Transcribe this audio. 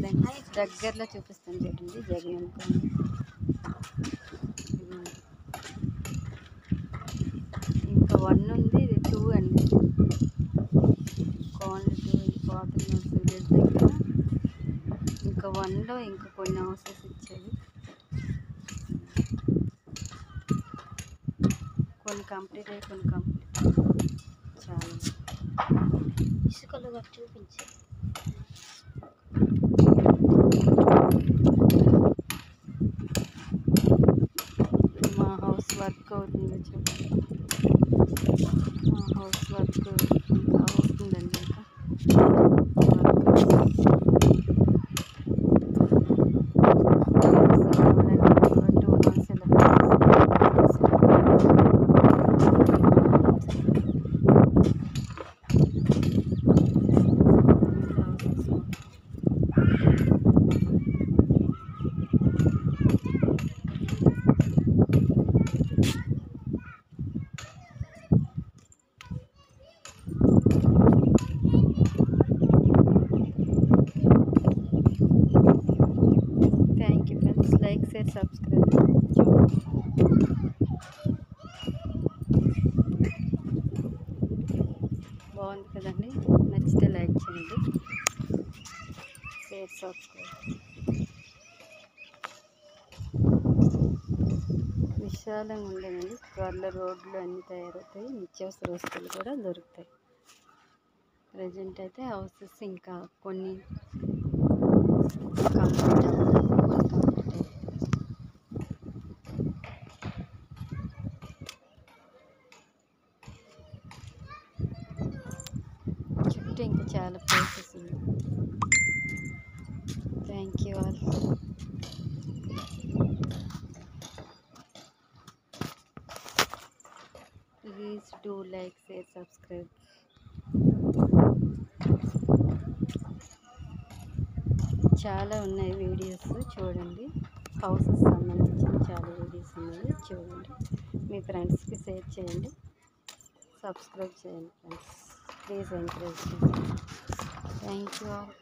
Friends దగ్గరలో చూపిస్తాను చూడండి జగన్ అనుకోండి. ఇంకా 1 ఉంది, ఇది 2 అండి. కాలనీ 2 ఫాతిమా విలేజ్ దగ్గర. ఇంకా 1లో ఇంకా కొన్ని హౌసెస్ ఇచ్చేవి, కొన్ని కంప్లీట్ అయ్యి కొన్ని కంప్లీట్. చాలా ఇసుకలు చూపించి మా హౌస్ వర్క్ అవుతుంది చెప్పండి. మా హౌస్ వర్క్ ఇంకా అవుతుందండి. Thank you friends, like share subscribe. బాగుంది కదండి, నచ్చితే లైక్ చేయండి, షేర్ సబ్స్క్రైబ్. విశాలంగా ఉండేదండి. త్వరలో రోడ్లు అన్నీ తయారవుతాయి, నిత్యావసర వస్తువులు కూడా దొరుకుతాయి. ప్రజెంట్ అయితే హౌసెస్ ఇంకా కొన్ని కంప్లీట్ అవ్వలేదు, కొన్ని కంప్లీట్ అయ్యాయి. చుట్టూ ఇంకా చాలా ప్లేసెస్ ఉన్నాయి. Thank you all. Please do like share subscribe. చాలా ఉన్నాయి వీడియోస్ చూడండి, హౌసెస్ సంబంధించిన చాలా వీడియోస్ ఉన్నాయి చూడండి. మీ ఫ్రెండ్స్కి షేర్ చేయండి, సబ్స్క్రైబ్ చేయండి ఫ్రెండ్స్. ప్లీజ్ ఎంకరేజ్ చేయండి. Thank you all.